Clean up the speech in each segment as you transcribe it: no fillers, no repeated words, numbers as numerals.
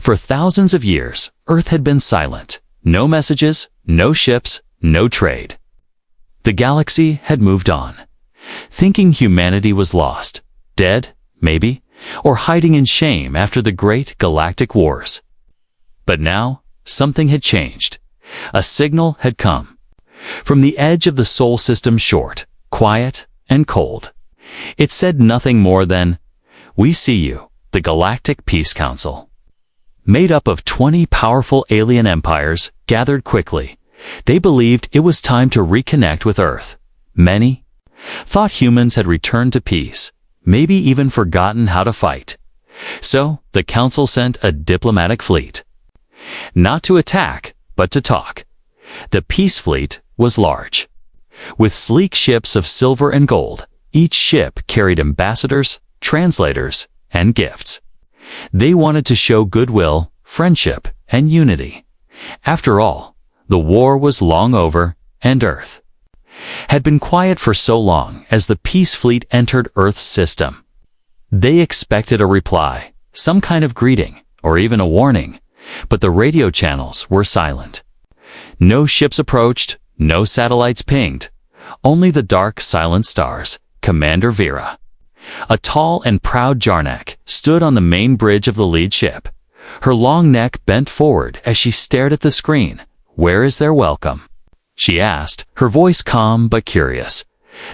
For thousands of years, Earth had been silent. No messages, no ships, no trade. The galaxy had moved on, thinking humanity was lost, dead, maybe, or hiding in shame after the great galactic wars. But now, something had changed. A signal had come. From the edge of the Sol system, short, quiet, and cold. It said nothing more than, "We see you, the Galactic Peace Council." Made up of 20 powerful alien empires, gathered quickly. They believed it was time to reconnect with Earth. Many thought humans had returned to peace, maybe even forgotten how to fight. So, the Council sent a diplomatic fleet. Not to attack, but to talk. The Peace Fleet was large. With sleek ships of silver and gold, each ship carried ambassadors, translators, and gifts. They wanted to show goodwill, friendship, and unity. After all, the war was long over, and Earth had been quiet for so long as the Peace Fleet entered Earth's system. They expected a reply, some kind of greeting, or even a warning, but the radio channels were silent. No ships approached, no satellites pinged, only the dark, silent stars. Commander Vera, a tall and proud Jarnak, stood on the main bridge of the lead ship. Her long neck bent forward as she stared at the screen. "Where is their welcome?" she asked, her voice calm but curious.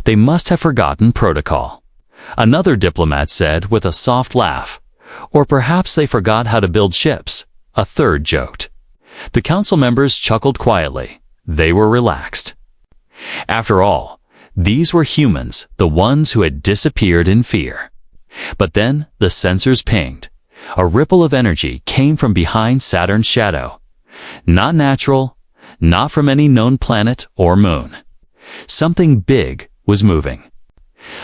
"They must have forgotten protocol," another diplomat said with a soft laugh. "Or perhaps they forgot how to build ships," a third joked. The council members chuckled quietly. They were relaxed. After all, these were humans, the ones who had disappeared in fear. But then the sensors pinged. A ripple of energy came from behind Saturn's shadow. Not natural, not from any known planet or moon. Something big was moving.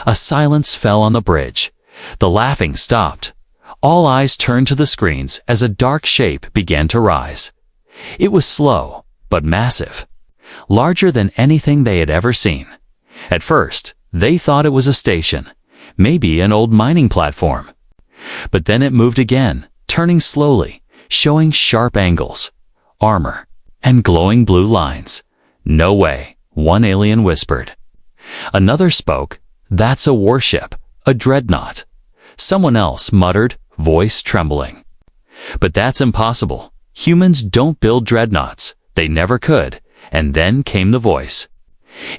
A silence fell on the bridge. The laughing stopped. All eyes turned to the screens as a dark shape began to rise. It was slow, but massive. Larger than anything they had ever seen. At first, they thought it was a station, maybe an old mining platform. But then it moved again, turning slowly, showing sharp angles, armor, and glowing blue lines. "No way," one alien whispered. Another spoke, "That's a warship, a dreadnought." Someone else muttered, voice trembling. "But that's impossible. Humans don't build dreadnoughts. They never could." And then came the voice.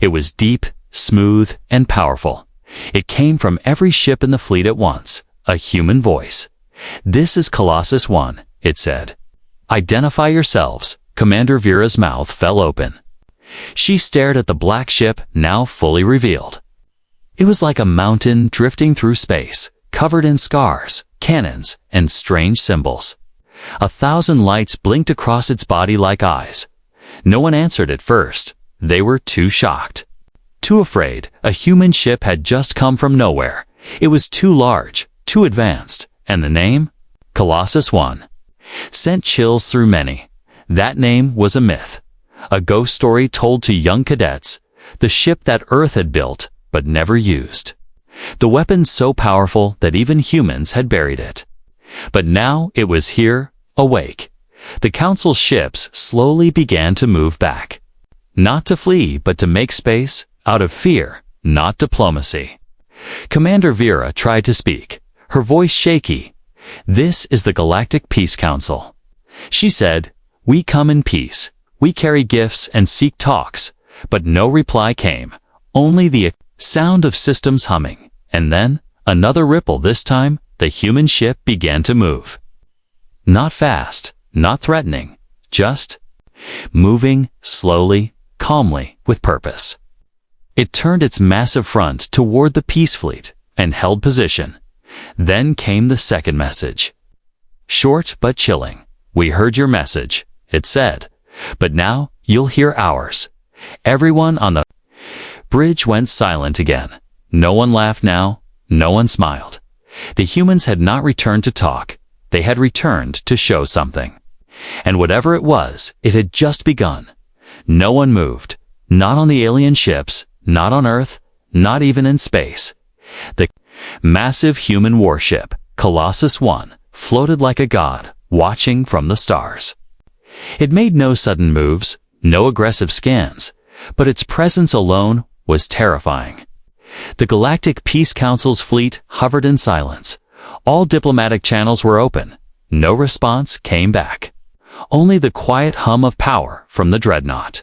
It was deep, smooth, and powerful. It came from every ship in the fleet at once, a human voice. "This is Colossus-1, it said. "Identify yourselves." Commander Vera's mouth fell open. She stared at the black ship, now fully revealed. It was like a mountain drifting through space, covered in scars, cannons, and strange symbols. 1,000 lights blinked across its body like eyes. No one answered at first. They were too shocked. Too afraid. A human ship had just come from nowhere. It was too large, too advanced. And the name? Colossus-1. Sent chills through many. That name was a myth. A ghost story told to young cadets. The ship that Earth had built, but never used. The weapon so powerful that even humans had buried it. But now it was here, awake. The Council's ships slowly began to move back. Not to flee, but to make space, out of fear, not diplomacy. Commander Vera tried to speak, her voice shaky. "This is the Galactic Peace Council," she said. "We come in peace. We carry gifts and seek talks." But no reply came, only the sound of systems humming. And then, another ripple. This time, the human ship began to move. Not fast, not threatening, just moving slowly, calmly, with purpose. It turned its massive front toward the Peace Fleet and held position. Then came the second message. Short but chilling. "We heard your message," it said, "but now you'll hear ours." Everyone on the bridge went silent again. No one laughed now, no one smiled. The humans had not returned to talk. They had returned to show something. And whatever it was, it had just begun. No one moved. Not on the alien ships, not on Earth, not even in space. The massive human warship, Colossus-1, floated like a god, watching from the stars. It made no sudden moves, no aggressive scans, but its presence alone was terrifying. The Galactic Peace Council's fleet hovered in silence. All diplomatic channels were open. No response came back. Only the quiet hum of power from the Dreadnought.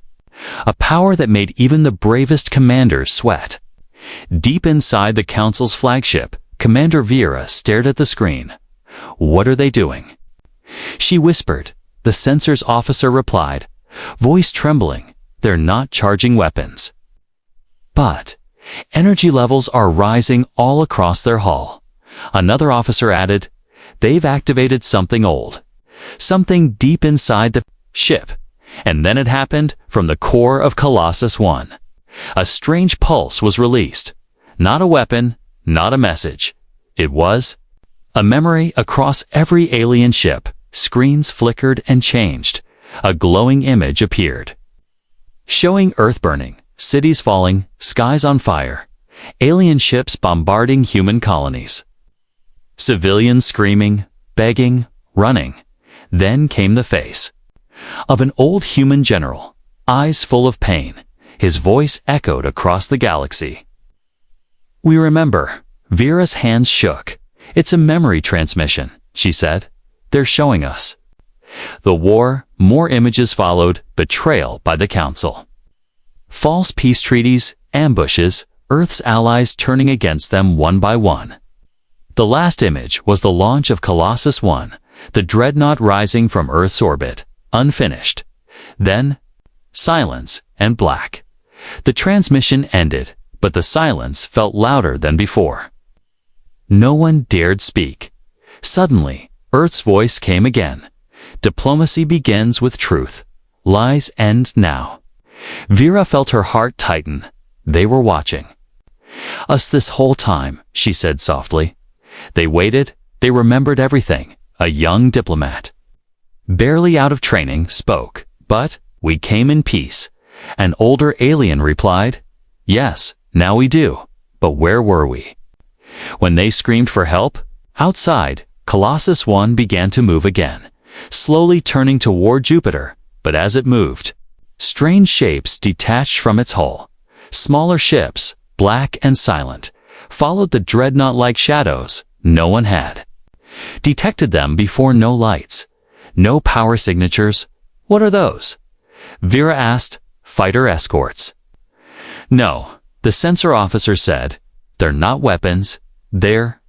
A power that made even the bravest commanders sweat. Deep inside the Council's flagship, Commander Vera stared at the screen. "What are they doing?" She whispered. The sensors officer replied, voice trembling, "They're not charging weapons." But energy levels are rising all across their hull. Another officer added, "They've activated something old. Something deep inside the ship." And then it happened from the core of Colossus-1. A strange pulse was released. Not a weapon, not a message. It was a memory across every alien ship. Screens flickered and changed. A glowing image appeared, showing Earth burning, cities falling, skies on fire, alien ships bombarding human colonies. Civilians screaming, begging, running. Then came the face of an old human general, eyes full of pain. His voice echoed across the galaxy. "We remember." Vera's hands shook. "It's a memory transmission," she said. "They're showing us." The war, more images followed, betrayal by the Council. False peace treaties, ambushes, Earth's allies turning against them one by one. The last image was the launch of Colossus-1, the Dreadnought rising from Earth's orbit, unfinished. Then, silence and black. The transmission ended, but the silence felt louder than before. No one dared speak. Suddenly, Earth's voice came again. "Diplomacy begins with truth. Lies end now." Vera felt her heart tighten. They were watching us this whole time, she said softly. They waited, they remembered everything. A young diplomat, barely out of training, spoke. "But we came in peace." An older alien replied, "Yes, now we do. But where were we?" When they screamed for help, outside, Colossus-1 began to move again, slowly turning toward Jupiter. But as it moved, strange shapes detached from its hull. Smaller ships, black and silent, followed the dreadnought-like shadows. No one had detected them before. No lights, no power signatures. "What are those?" Vera asked. "Fighter escorts." "No," the sensor officer said. "They're not weapons. They're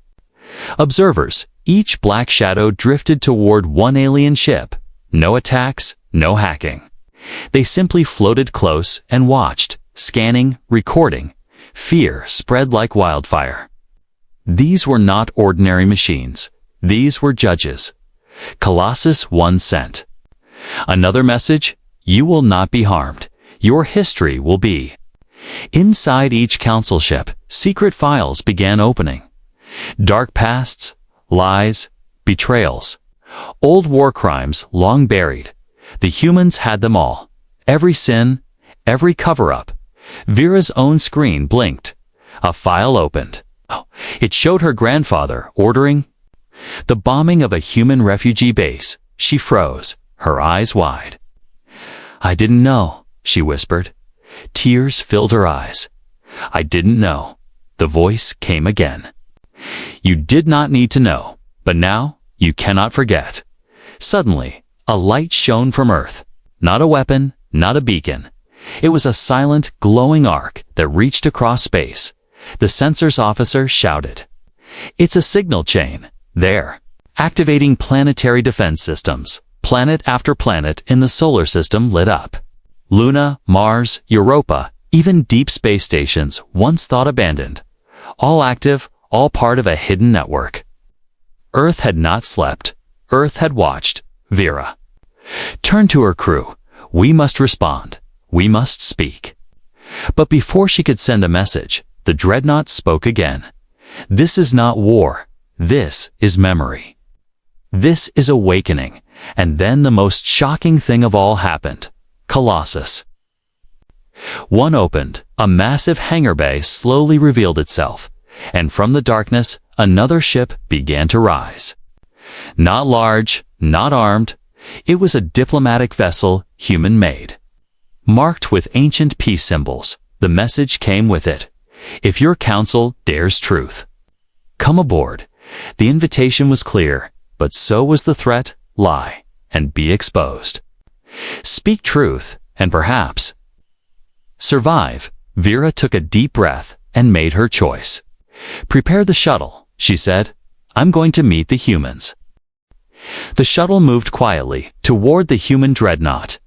observers." Each black shadow drifted toward one alien ship. No attacks, no hacking. They simply floated close and watched, scanning, recording. Fear spread like wildfire. These were not ordinary machines. These were judges. Colossus-1 sent another message: "You will not be harmed. Your history will be." Inside each council ship, secret files began opening. Dark pasts, lies, betrayals, old war crimes long buried. The humans had them all. Every sin, every cover-up. Vera's own screen blinked. A file opened. It showed her grandfather ordering the bombing of a human refugee base. She froze, her eyes wide. "I didn't know," she whispered. Tears filled her eyes. "I didn't know." The voice came again. "You did not need to know, but now you cannot forget." Suddenly, a light shone from Earth. Not a weapon, not a beacon. It was a silent, glowing arc that reached across space. The sensors officer shouted, "It's a signal chain. There. Activating planetary defense systems." Planet after planet in the solar system lit up. Luna, Mars, Europa, even deep space stations once thought abandoned. All active, all part of a hidden network. Earth had not slept. Earth had watched. Vera turned to her crew. "We must respond. We must speak." But before she could send a message, the Dreadnought spoke again. "This is not war. This is memory. This is awakening." And then the most shocking thing of all happened. Colossus-1 opened. A massive hangar bay slowly revealed itself, and from the darkness, another ship began to rise. Not large, not armed. It was a diplomatic vessel, human-made. Marked with ancient peace symbols, the message came with it. If your council dares truth, come aboard. The invitation was clear, but so was the threat: lie, and be exposed. Speak truth, and perhaps survive. Vera took a deep breath and made her choice. Prepare the shuttle, she said. I'm going to meet the humans. The shuttle moved quietly toward the human dreadnought.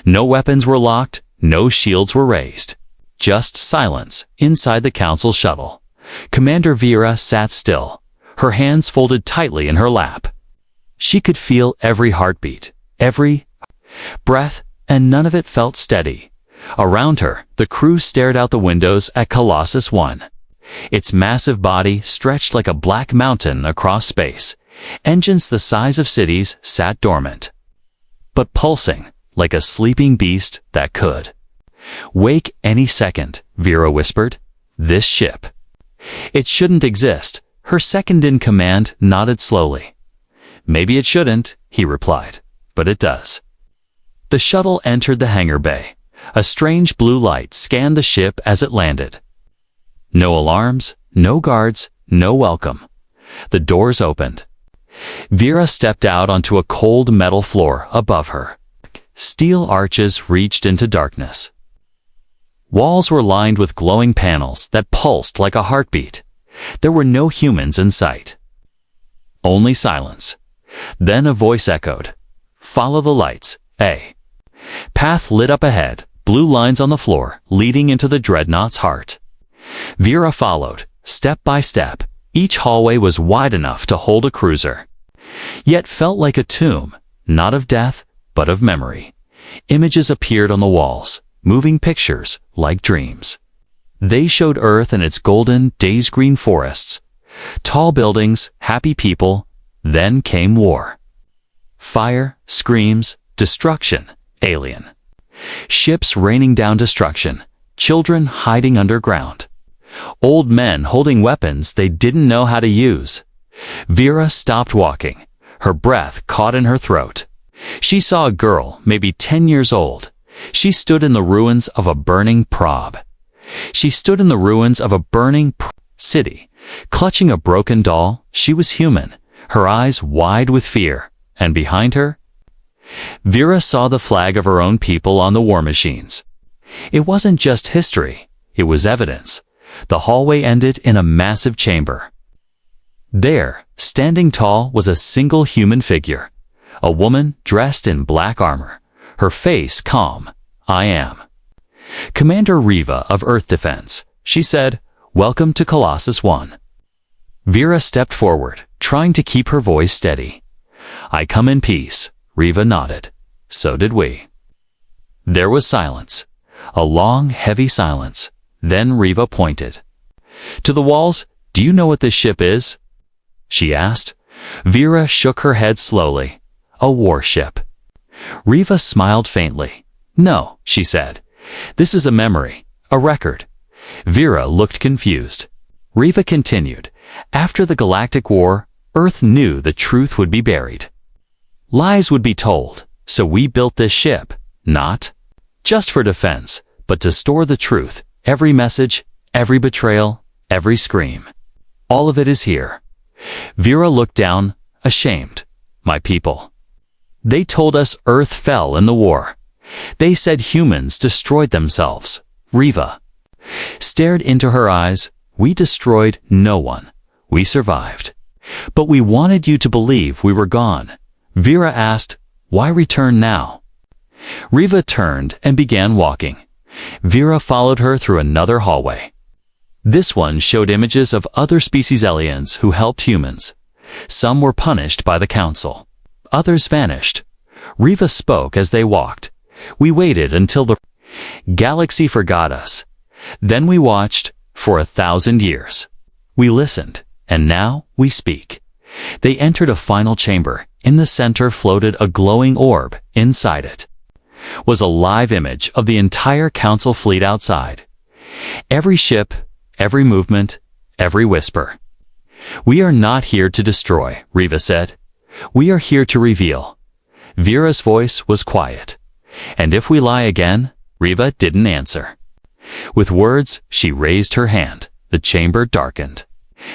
No weapons were locked, no shields were raised. Just silence inside the council shuttle. Commander Vera sat still, her hands folded tightly in her lap. She could feel every heartbeat, every breath, and none of it felt steady. Around her, the crew stared out the windows at Colossus-1. Its massive body stretched like a black mountain across space. Engines the size of cities sat dormant, but pulsing like a sleeping beast that could wake any second. Vera whispered, "This ship. It shouldn't exist." Her second-in-command nodded slowly. "Maybe it shouldn't," he replied, "but it does." The shuttle entered the hangar bay. A strange blue light scanned the ship as it landed. No alarms, no guards, no welcome. The doors opened. Vera stepped out onto a cold metal floor above her. Steel arches reached into darkness. Walls were lined with glowing panels that pulsed like a heartbeat. There were no humans in sight. Only silence. Then a voice echoed, "Follow the lights, A." Path lit up ahead, blue lines on the floor leading into the dreadnought's heart. Vera followed, step by step. Each hallway was wide enough to hold a cruiser, yet felt like a tomb, not of death, but of memory. Images appeared on the walls, moving pictures like dreams. They showed Earth in its golden, days-green forests, tall buildings, happy people. Then came war. Fire, screams, destruction, alien. Ships raining down destruction, children hiding underground. Old men holding weapons they didn't know how to use. Vera stopped walking, her breath caught in her throat. She saw a girl, maybe 10 years old. She stood in the ruins of a burning probe. She stood in the ruins of a burning city, clutching a broken doll. She was human, her eyes wide with fear, and behind her, Vera saw the flag of her own people on the war machines. It wasn't just history, it was evidence. The hallway ended in a massive chamber. There, standing tall, was a single human figure, a woman dressed in black armor, her face calm. "I am Commander Riva of Earth Defense," she said. "Welcome to Colossus-1." Vera stepped forward, trying to keep her voice steady. "I come in peace." Riva nodded. "So did we." There was silence, a long, heavy silence. Then Riva pointed to the walls. "Do you know what this ship is?" she asked. Vera shook her head slowly. "A warship." Riva smiled faintly. "No," she said. "This is a memory, a record." Vera looked confused. Riva continued. "After the Galactic War, Earth knew the truth would be buried. Lies would be told, so we built this ship, not just for defense, but to store the truth. Every message, every betrayal, every scream. All of it is here." Vera looked down, ashamed. "My people. They told us Earth fell in the war. They said humans destroyed themselves." Riva stared into her eyes. "We destroyed no one. We survived. But we wanted you to believe we were gone." Vera asked, "Why return now?" Riva turned and began walking. Vera followed her through another hallway. This one showed images of other species aliens who helped humans. Some were punished by the Council. Others vanished. Riva spoke as they walked. "We waited until the galaxy forgot us. Then we watched for 1,000 years. We listened, and now we speak." They entered a final chamber. In the center floated a glowing orb. Inside it was a live image of the entire Council fleet outside. Every ship, every movement, every whisper. "We are not here to destroy," Riva said. We are here to reveal. Vera's voice was quiet. And if we lie again? Riva didn't answer. With words, she raised her hand. The chamber darkened,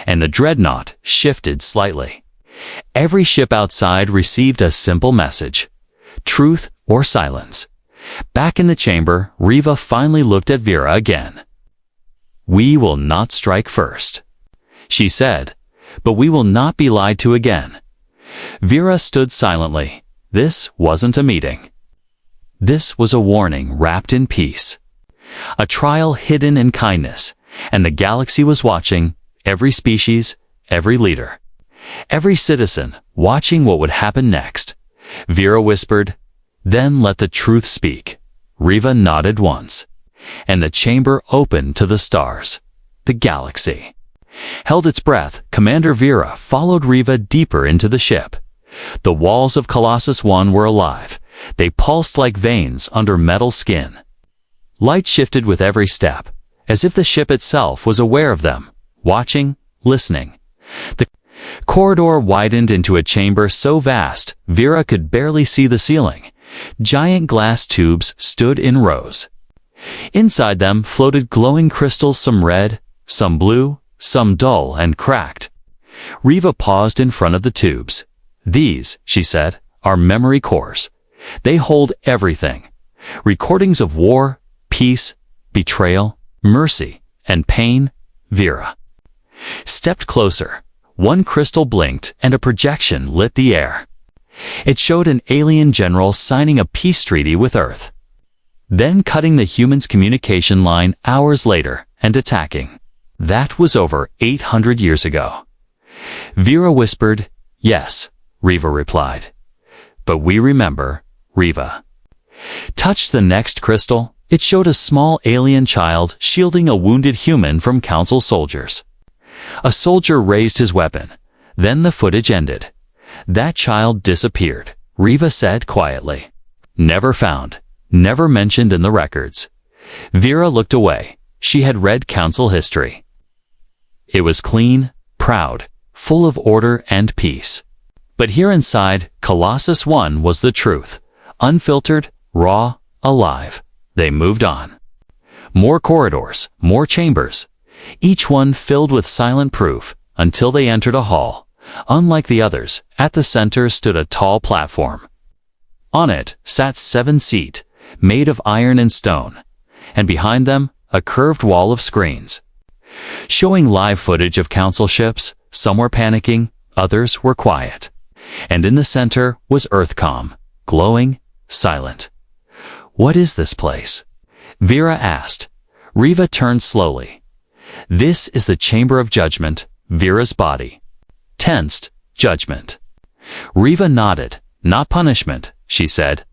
and the dreadnought shifted slightly. Every ship outside received a simple message: truth or silence. Back in the chamber, Riva finally looked at Vera again. "We will not strike first," she said, "but we will not be lied to again." Vera stood silently. This wasn't a meeting. This was a warning wrapped in peace. A trial hidden in kindness, and the galaxy was watching, every species, every leader, every citizen, watching what would happen next. Vera whispered, "Then let the truth speak." Riva nodded once, and the chamber opened to the stars. The galaxy held its breath. Commander Vera followed Riva deeper into the ship. The walls of Colossus-1 were alive. They pulsed like veins under metal skin. Light shifted with every step, as if the ship itself was aware of them, watching, listening. The corridor widened into a chamber so vast, Vera could barely see the ceiling. Giant glass tubes stood in rows. Inside them floated glowing crystals, some red, some blue, some dull and cracked. Riva paused in front of the tubes. "These," she said, "are memory cores. They hold everything. Recordings of war, peace, betrayal, mercy, and pain." Vera stepped closer. One crystal blinked, and a projection lit the air. It showed an alien general signing a peace treaty with Earth, then cutting the humans' communication line hours later and attacking. That was over 800 years ago. Vera whispered, "Yes," Riva replied. "But we remember." Riva touched the next crystal. It showed a small alien child shielding a wounded human from Council soldiers. A soldier raised his weapon. Then the footage ended. "That child disappeared," Riva said quietly. "Never found, never mentioned in the records." Vera looked away. She had read Council history. It was clean, proud, full of order and peace. But here inside, Colossus-1 was the truth. Unfiltered, raw, alive. They moved on. More corridors, more chambers, each one filled with silent proof, until they entered a hall. Unlike the others, at the center stood a tall platform. On it sat 7 seats, made of iron and stone, and behind them, a curved wall of screens, showing live footage of Council ships. Some were panicking, others were quiet. And in the center was Earthcom, glowing, silent. "What is this place?" Vera asked. Riva turned slowly. "This is the Chamber of Judgment." Vera's body tensed. "Judgment." Riva nodded. "Not punishment," she said.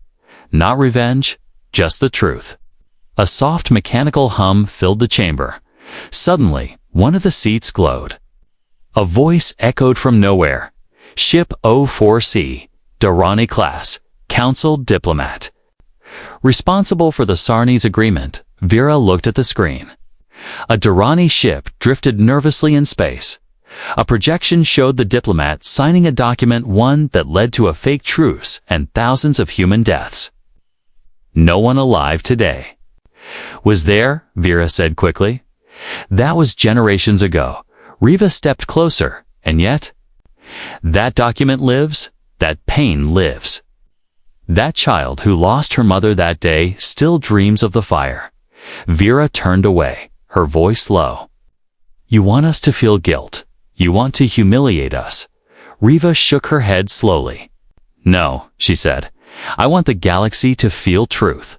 "Not revenge, just the truth." A soft mechanical hum filled the chamber. Suddenly, one of the seats glowed. A voice echoed from nowhere. "Ship 04C, Durrani class, Council diplomat. Responsible for the Sarnes agreement." Vera looked at the screen. A Durrani ship drifted nervously in space. A projection showed the diplomat signing a document, one that led to a fake truce and thousands of human deaths. "No one alive today." "Was there?" Vera said quickly. "That was generations ago." Riva stepped closer, and yet, that document lives, that pain lives. That child who lost her mother that day still dreams of the fire. Vera turned away, her voice low. "You want us to feel guilt. You want to humiliate us." Riva shook her head slowly. "No," she said. "I want the galaxy to feel truth."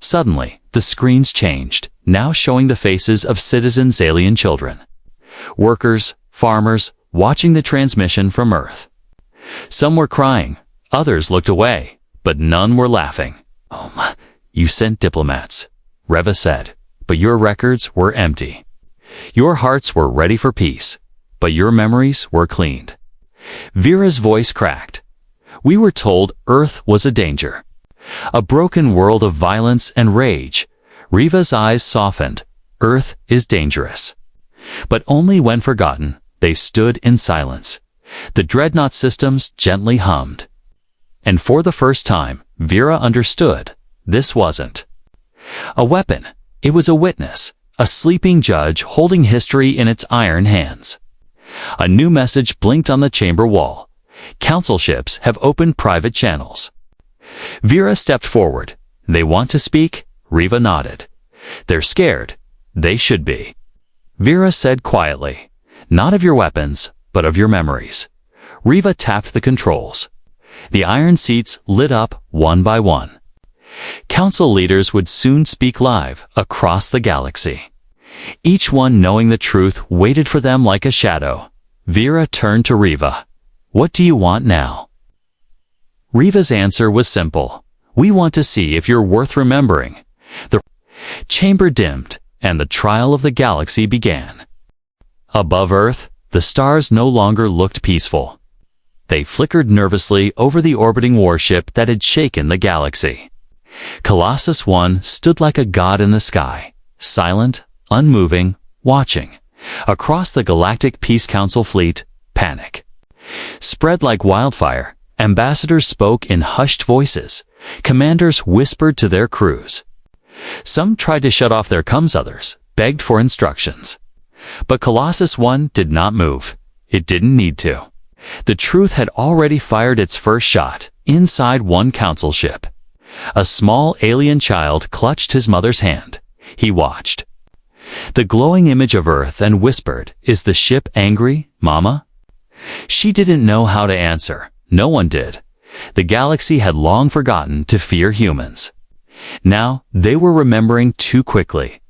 Suddenly, the screens changed, now showing the faces of citizens, alien children, workers, farmers, watching the transmission from Earth. Some were crying, others looked away, but none were laughing. "You sent diplomats," Riva said, "but your records were empty. Your hearts were ready for peace, but your memories were cleaned." Vera's voice cracked. "We were told Earth was a danger, a broken world of violence and rage." Riva's eyes softened. "Earth is dangerous." But only when forgotten. They stood in silence. The dreadnought systems gently hummed. And for the first time, Vera understood. This wasn't a weapon. It was a witness, a sleeping judge holding history in its iron hands. A new message blinked on the chamber wall. Council ships have opened private channels. Vera stepped forward. They want to speak? Riva nodded. They're scared. They should be. Vera said quietly, not of your weapons, but of your memories. Riva tapped the controls. The iron seats lit up one by one. Council leaders would soon speak live across the galaxy. Each one knowing the truth waited for them like a shadow. Vera turned to Riva. What do you want now? Riva's answer was simple. We want to see if you're worth remembering. The chamber dimmed, and the trial of the galaxy began. Above Earth, the stars no longer looked peaceful. They flickered nervously over the orbiting warship that had shaken the galaxy. Colossus-1 stood like a god in the sky, silent, unmoving, watching. Across the Galactic Peace Council fleet, panic spread like wildfire. Ambassadors spoke in hushed voices. Commanders whispered to their crews. Some tried to shut off their comms, others begged for instructions. But Colossus-1 did not move. It didn't need to. The truth had already fired its first shot, inside one council ship. A small alien child clutched his mother's hand. He watched the glowing image of Earth and whispered, "Is the ship angry, Mama?" She didn't know how to answer. No one did. The galaxy had long forgotten to fear humans. Now, they were remembering too quickly.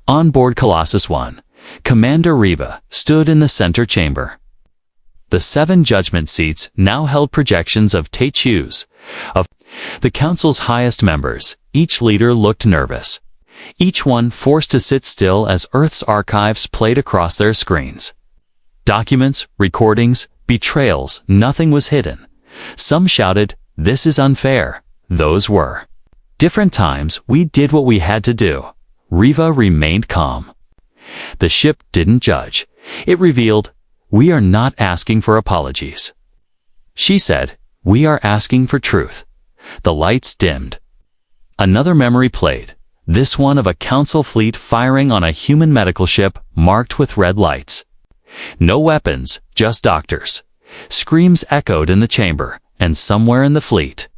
On board Colossus-1, Commander Riva stood in the center chamber. The 7 judgment seats now held projections of Teichus, of the council's highest members. Each leader looked nervous. Each one forced to sit still as Earth's archives played across their screens. Documents, recordings, betrayals, nothing was hidden. Some shouted, "This is unfair." Those were different times. We did what we had to do. Riva remained calm. The ship didn't judge. It revealed, "We are not asking for apologies." She said, "We are asking for truth." The lights dimmed. Another memory played, this one of a council fleet firing on a human medical ship marked with red lights. No weapons, just doctors. Screams echoed in the chamber, and somewhere in the fleet,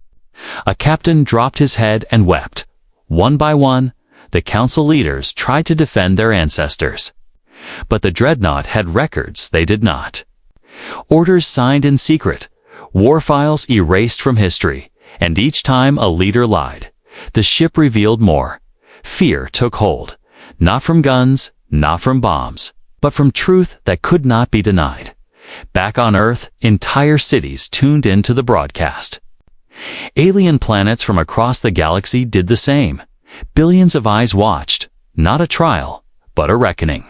a captain dropped his head and wept. One by one, the council leaders tried to defend their ancestors. But the dreadnought had records they did not. Orders signed in secret, war files erased from history, and each time a leader lied, the ship revealed more. Fear took hold, not from guns, not from bombs, but from truth that could not be denied. Back on Earth, entire cities tuned into the broadcast. Alien planets from across the galaxy did the same. Billions of eyes watched, not a trial, but a reckoning.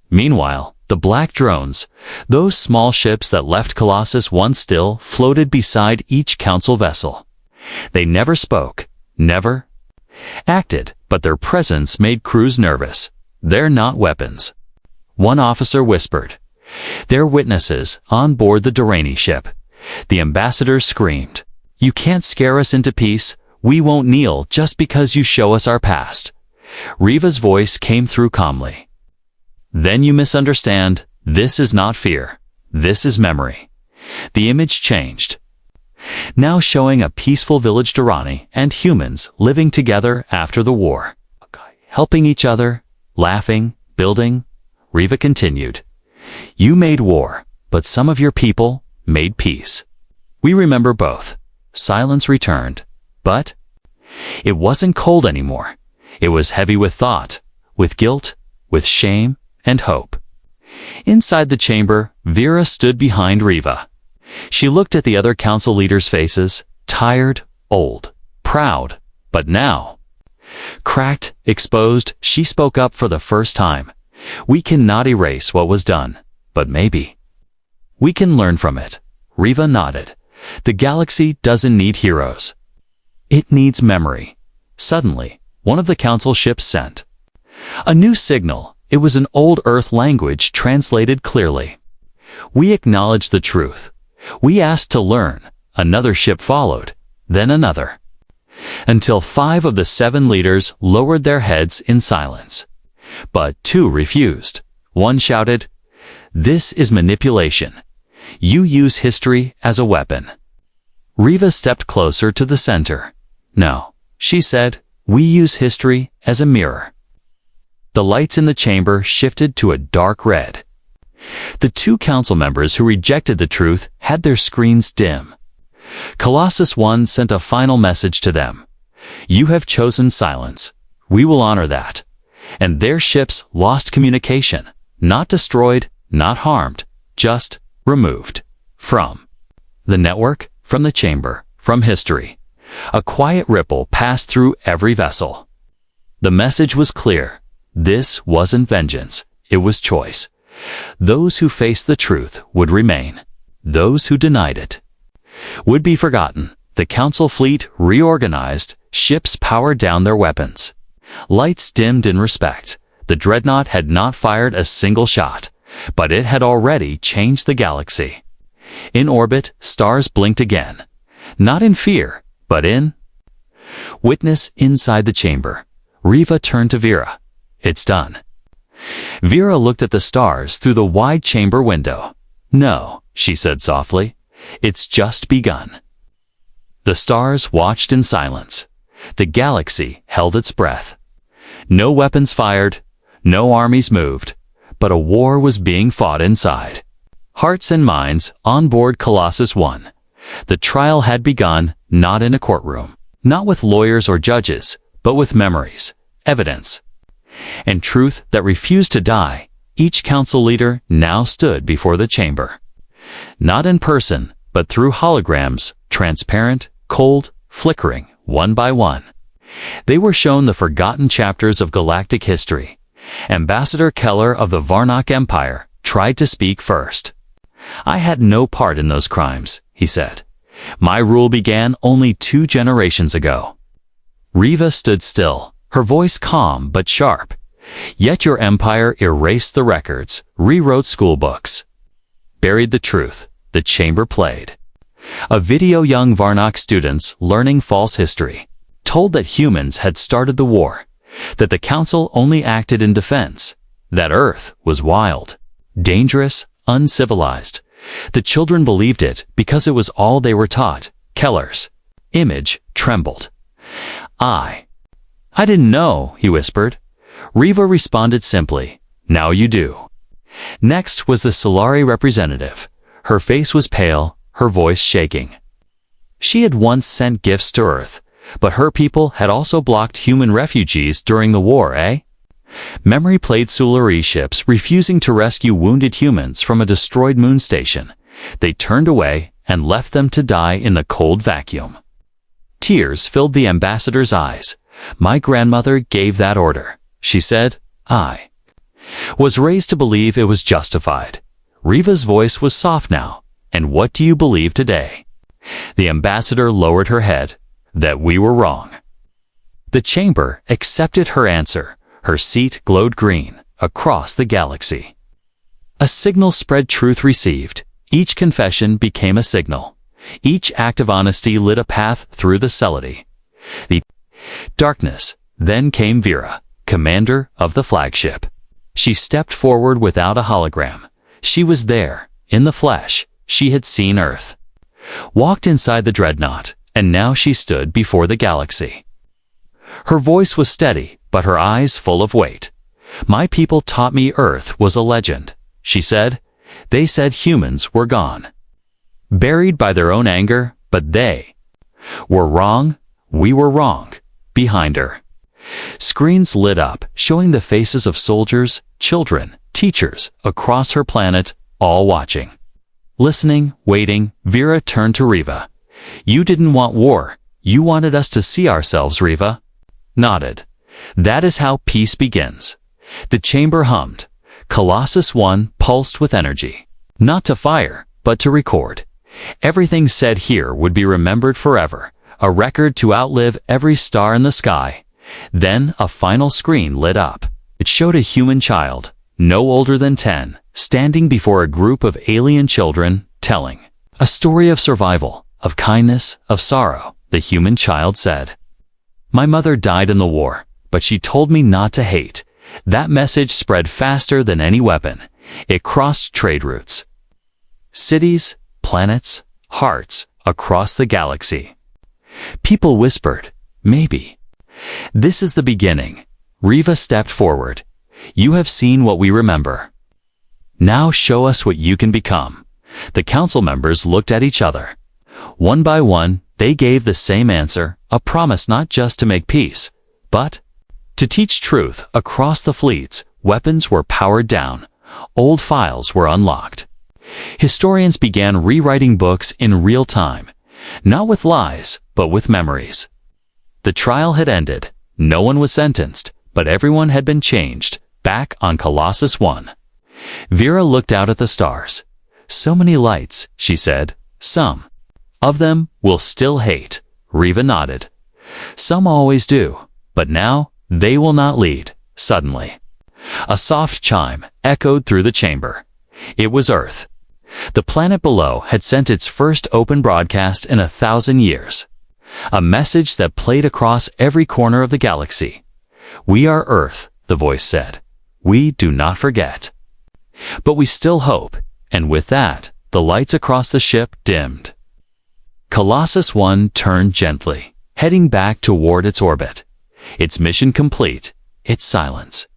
Meanwhile, the black drones, those small ships that left Colossus-1 still, floated beside each council vessel. They never spoke, never acted, but their presence made crews nervous. They're not weapons. One officer whispered, "They're witnesses on board the Durrani ship." The ambassadors screamed, "You can't scare us into peace. We won't kneel just because you show us our past." Riva's voice came through calmly. "Then you misunderstand. This is not fear. This is memory." The image changed, now showing a peaceful village Durrani and humans living together after the war, helping each other, laughing, building. Riva continued, "You made war, but some of your people made peace. We remember both." Silence returned, but it wasn't cold anymore. It was heavy with thought, with guilt, with shame and hope. Inside the chamber, Vera stood behind Riva. She looked at the other council leaders' faces, tired, old, proud, but now cracked, exposed. She spoke up for the first time. "We cannot erase what was done, but maybe we can learn from it." Riva nodded. "The galaxy doesn't need heroes. It needs memory." Suddenly, one of the council ships sent a new signal. It was an old Earth language translated clearly. We acknowledged the truth. We asked to learn. Another ship followed, then another, until 5 of the 7 leaders lowered their heads in silence. But 2 refused. One shouted, "This is manipulation. You use history as a weapon." Riva stepped closer to the center. "No," she said, "we use history as a mirror." The lights in the chamber shifted to a dark red. The 2 council members who rejected the truth had their screens dim. Colossus-1 sent a final message to them. "You have chosen silence. We will honor that." And their ships lost communication. Not destroyed, not harmed, just removed. From the network, from the chamber, from history. A quiet ripple passed through every vessel. The message was clear. This wasn't vengeance. It was choice. Those who faced the truth would remain. Those who denied it would be forgotten. The council fleet reorganized. Ships powered down their weapons. Lights dimmed in respect. The dreadnought had not fired a single shot, but it had already changed the galaxy. In orbit, stars blinked again. Not in fear, but in witness. Inside the chamber, Riva turned to Vera. "It's done." Vera looked at the stars through the wide chamber window. "No," she said softly, "it's just begun." The stars watched in silence. The galaxy held its breath. No weapons fired, no armies moved, but a war was being fought inside hearts and minds on board Colossus-1. The trial had begun, not in a courtroom, not with lawyers or judges, but with memories, evidence, and truth that refused to die. Each council leader now stood before the chamber. Not in person, but through holograms, transparent, cold, flickering, one by one. They were shown the forgotten chapters of galactic history. Ambassador Keller of the Varnock Empire tried to speak first. "I had no part in those crimes," he said. "My rule began only 2 generations ago." Riva stood still, her voice calm but sharp. "Yet your empire erased the records, rewrote school books, buried the truth." The chamber played a video. Young Varnock students learning false history, told that humans had started the war, that the council only acted in defense, that Earth was wild, dangerous, uncivilized. The children believed it because it was all they were taught. Keller's image trembled. I didn't know," he whispered. Riva responded simply, "Now you do." Next was the Solari representative. Her face was pale, her voice shaking. She had once sent gifts to Earth, but her people had also blocked human refugees during the war, Memory played Solari ships refusing to rescue wounded humans from a destroyed moon station. They turned away and left them to die in the cold vacuum. Tears filled the ambassador's eyes. "My grandmother gave that order," she said. "I was raised to believe it was justified." Riva's voice was soft now. "And what do you believe today?" The ambassador lowered her head. "That we were wrong." The chamber accepted her answer. Her seat glowed green across the galaxy. A signal spread. Truth received. Each confession became a signal. Each act of honesty lit a path through the Celity. The darkness. Then came Vera, commander of the flagship. She stepped forward without a hologram. She was there, in the flesh. She had seen Earth, walked inside the dreadnought, and now she stood before the galaxy. Her voice was steady, but her eyes full of weight. "My people taught me Earth was a legend," she said. "They said humans were gone, buried by their own anger, but they were wrong. We were wrong." Behind her, screens lit up, showing the faces of soldiers, children, teachers across her planet, all watching, listening, waiting. Vera turned to Riva. "You didn't want war. You wanted us to see ourselves." Riva nodded. "That is how peace begins." The chamber hummed. Colossus-1 pulsed with energy. Not to fire, but to record. Everything said here would be remembered forever, a record to outlive every star in the sky. Then a final screen lit up. It showed a human child, no older than 10, standing before a group of alien children, telling a story of survival, of kindness, of sorrow, the human child said. My mother died in the war, but she told me not to hate. That message spread faster than any weapon. It crossed trade routes, cities, planets, hearts, across the galaxy. People whispered, maybe. This is the beginning. Riva stepped forward. You have seen what we remember. Now show us what you can become. The council members looked at each other. One by one, they gave the same answer, a promise not just to make peace, but to teach truth. Across the fleets, weapons were powered down. Old files were unlocked. Historians began rewriting books in real time, not with lies, but with memories. The trial had ended. No one was sentenced, but everyone had been changed. Back on Colossus-1, Vera looked out at the stars. So many lights, she said. Some of them will still hate. Riva nodded. Some always do, but now they will not lead. Suddenly, a soft chime echoed through the chamber. It was Earth. The planet below had sent its first open broadcast in 1,000 years. A message that played across every corner of the galaxy. We are Earth, the voice said. We do not forget. But we still hope, and with that, the lights across the ship dimmed. Colossus-1 turned gently, heading back toward its orbit. Its mission complete, its silence.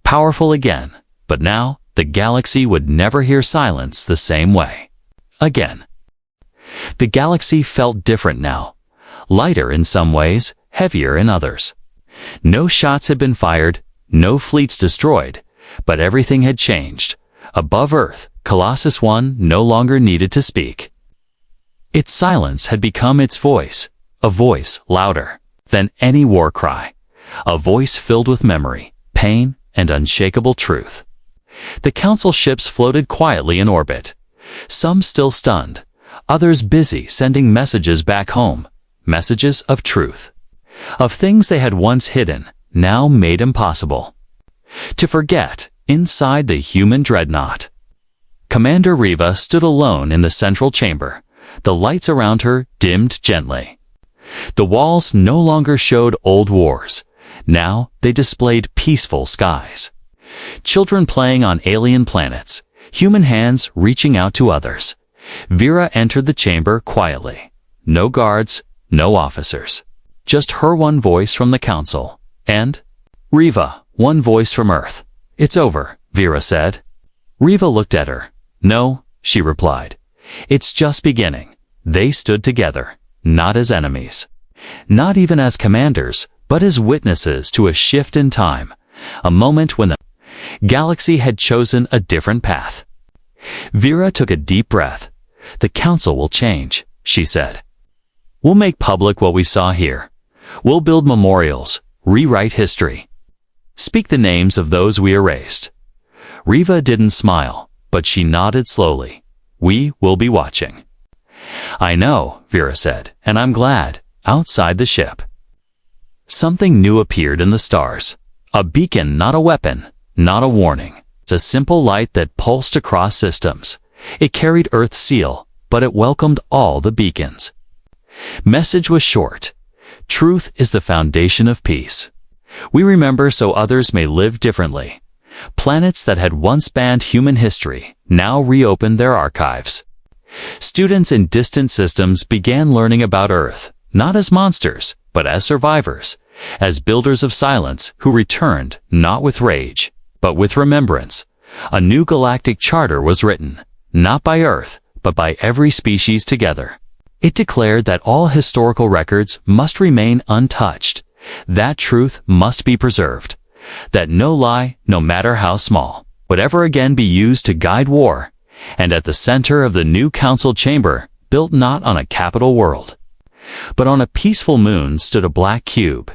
Powerful again, but now the galaxy would never hear silence the same way. Again. The galaxy felt different now. Lighter in some ways, heavier in others. No shots had been fired, no fleets destroyed, but everything had changed. Above Earth, Colossus-1 no longer needed to speak. Its silence had become its voice, a voice louder than any war cry, a voice filled with memory, pain, and unshakable truth. The council ships floated quietly in orbit, some still stunned, others busy sending messages back home, messages of truth, of things they had once hidden, now made impossible to forget. Inside the human dreadnought, Commander Riva stood alone in the central chamber. The lights around her dimmed gently. The walls no longer showed old wars. Now they displayed peaceful skies. Children playing on alien planets, human hands reaching out to others. Vera entered the chamber quietly. No guards, no officers. Just her one voice from the council. And Riva, one voice from Earth. It's over, Vera said. Riva looked at her. No, she replied. It's just beginning. They stood together, not as enemies. Not even as commanders, but as witnesses to a shift in time. A moment when the galaxy had chosen a different path. Vera took a deep breath. The council will change, she said. We'll make public what we saw here. We'll build memorials, rewrite history. Speak the names of those we erased. Riva didn't smile, but she nodded slowly. We will be watching. I know, Vera said, and I'm glad. Outside the ship, something new appeared in the stars. A beacon, not a weapon, not a warning. It's a simple light that pulsed across systems. It carried Earth's seal, but it welcomed all the beacons. Message was short. Truth is the foundation of peace. We remember so others may live differently. Planets that had once banned human history now reopened their archives. Students in distant systems began learning about Earth, not as monsters, but as survivors, as builders of silence who returned not with rage, but with remembrance. A new galactic charter was written, not by Earth, but by every species together. It declared that all historical records must remain untouched. That truth must be preserved. That no lie, no matter how small, would ever again be used to guide war. And at the center of the new council chamber, built not on a capital world, but on a peaceful moon, stood a black cube.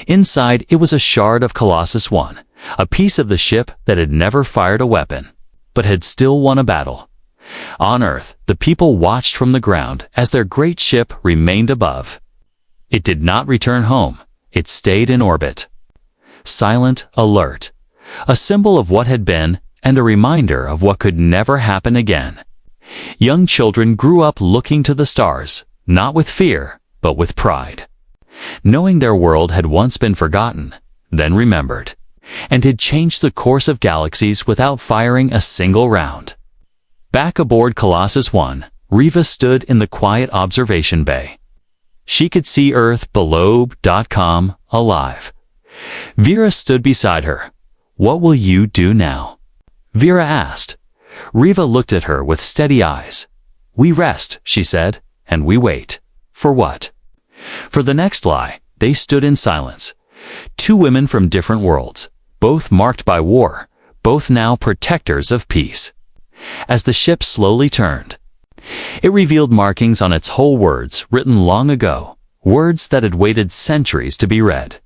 Inside, it was a shard of Colossus-1, a piece of the ship that had never fired a weapon, but had still won a battle. On Earth, the people watched from the ground as their great ship remained above. It did not return home. It stayed in orbit. Silent, alert, a symbol of what had been and a reminder of what could never happen again. Young children grew up looking to the stars, not with fear, but with pride, knowing their world had once been forgotten, then remembered, and had changed the course of galaxies without firing a single round. Back aboard Colossus-1, Riva stood in the quiet observation bay. She could see Earth below.com alive. Vera stood beside her. "What will you do now?" Vera asked. Riva looked at her with steady eyes. "We rest," she said, "and we wait." For what? For the next lie, they stood in silence. Two women from different worlds, both marked by war, both now protectors of peace. As the ship slowly turned, it revealed markings on its hull, words written long ago, words that had waited centuries to be read,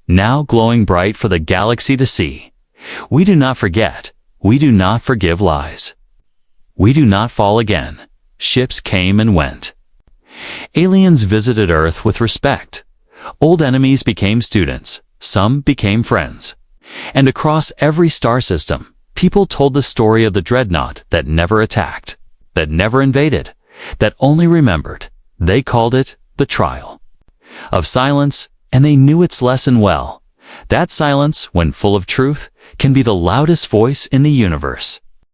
now glowing bright for the galaxy to see. "We do not forget. We do not forgive lies. We do not fall again." Ships came and went. Aliens visited Earth with respect. Old enemies became students. Some became friends. And across every star system, people told the story of the dreadnought that never attacked, that never invaded, that only remembered. They called it the trial of silence, and they knew its lesson well. That silence, when full of truth, can be the loudest voice in the universe.